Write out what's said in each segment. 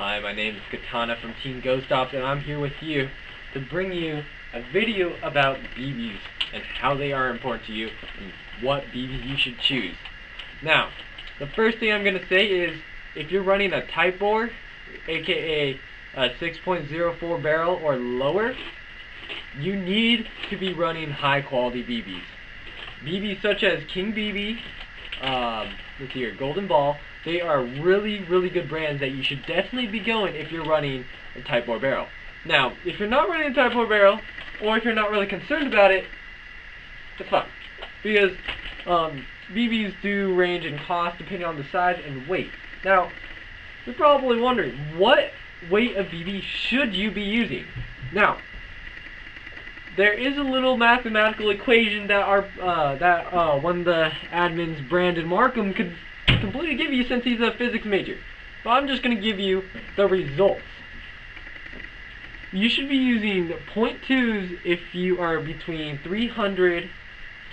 Hi, my name is Katana from Team Ghost Ops, and I'm here with you to bring you a video about BBs and how they are important to you and what BBs you should choose. Now, the first thing I'm going to say is if you're running a type bore, aka a 6.04 barrel or lower, you need to be running high quality BBs. BBs such as King BB, let's see here, Golden Ball, they are really good brands that you should definitely be going if you're running a type bore barrel. Now, if you're not running a type bore barrel, or if you're not really concerned about it, it's fine. Because BBs do range in cost depending on the size and weight. Now, you're probably wondering, what weight of BB should you be using? Now, there is a little mathematical equation that one of the admins, Brandon Markham, could completely give you since he's a physics major. But I'm just going to give you the results. You should be using 0.2s if you are between 300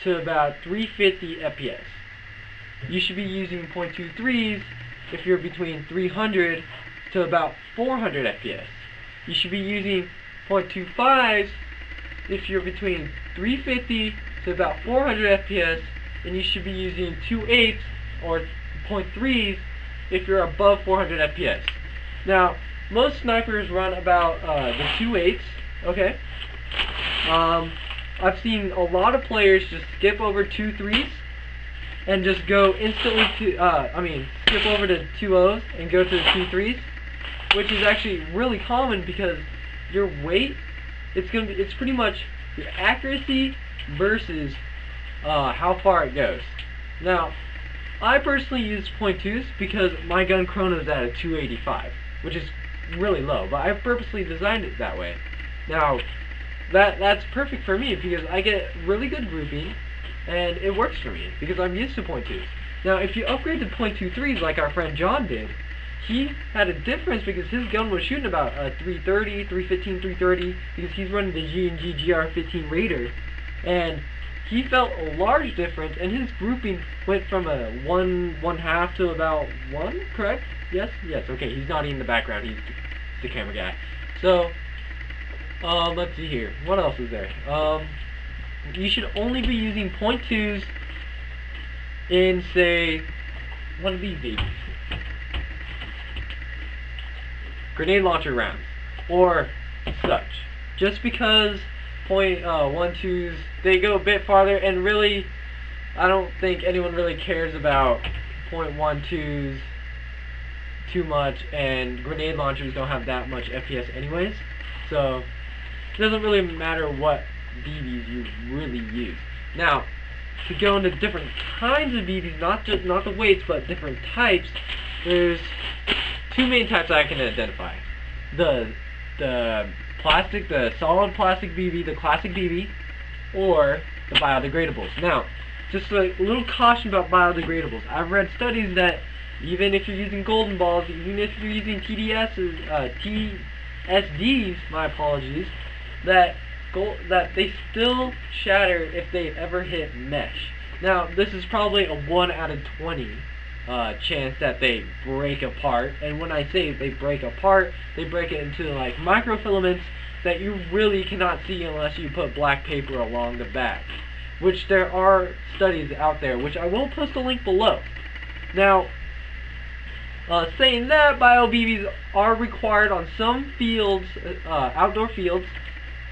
to about 350 FPS. You should be using 0.23s if you're between 300 to about 400 FPS. You should be using 0.25s if you're between 350 to about 400 FPS, and you should be using 2/8 or 0.3s if you're above 400 FPS. Now, most snipers run about the 2/8, okay? I've seen a lot of players just skip over 2/3s and just go instantly to, skip over to 2/0s and go to the 2/3s, which is actually really common because your weight, it's pretty much your accuracy versus how far it goes. Now, I personally use 0.2s because my gun chrono is at a 285, which is really low, but I purposely designed it that way. Now, that's perfect for me because I get really good grouping, and it works for me because I'm used to 0.2s. Now, if you upgrade to 0.23s like our friend John did, he had a difference because his gun was shooting about 330, 315, 330 because he's running the G&G GR15 Raider, and he felt a large difference, and his grouping went from a 1/1/2 to about 1, correct? Yes? Yes, okay, he's not in the background, he's the camera guy. So, let's see here, what else is there? You should only be using 0.2s in, say, one of these babies. Grenade launcher rounds, or such. Just because 0.12s, they go a bit farther, and really, I don't think anyone really cares about 0.12s too much, and grenade launchers don't have that much FPS anyways, so it doesn't really matter what BBs you really use. Now, to go into different kinds of BBs, not the weights, but different types, there's two main types I can identify. The plastic, the solid plastic BB, the classic BB, or the biodegradables. Now, just a little caution about biodegradables. I've read studies that even if you're using golden balls, even if you're using TSDs, my apologies, that they still shatter if they ever hit mesh. Now, this is probably a 1 out of 20 chance that they break apart, and when I say they break apart, they break it into like microfilaments that you really cannot see unless you put black paper along the back, which there are studies out there, which I will post a link below. Now, saying that, bio BBs are required on some fields, outdoor fields,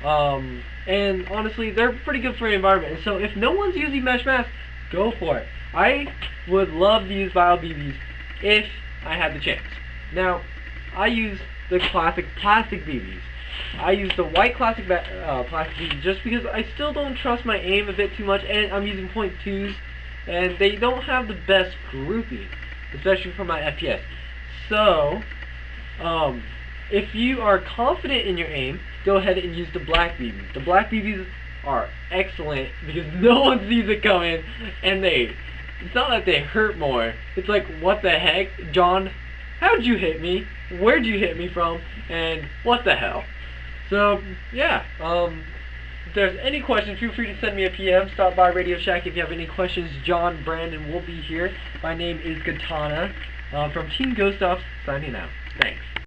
and honestly, they're pretty good for the environment. And so if no one's using mesh masks, go for it. I would love to use bio BBs if I had the chance. Now, I use the classic plastic BBs. I use the white classic plastic BBs just because I still don't trust my aim a bit too much, and I'm using 0.2s, and they don't have the best grouping, especially for my FPS. So, if you are confident in your aim, go ahead and use the black BBs. The black BBs are excellent because no one sees it coming, and it's not that they hurt more. It's like, what the heck, John? How'd you hit me? Where'd you hit me from? And what the hell? So, yeah. If there's any questions, feel free to send me a PM. Stop by Radio Shack if you have any questions. John, Brandon will be here. My name is Katana from Team Ghost Ops, signing out. Thanks.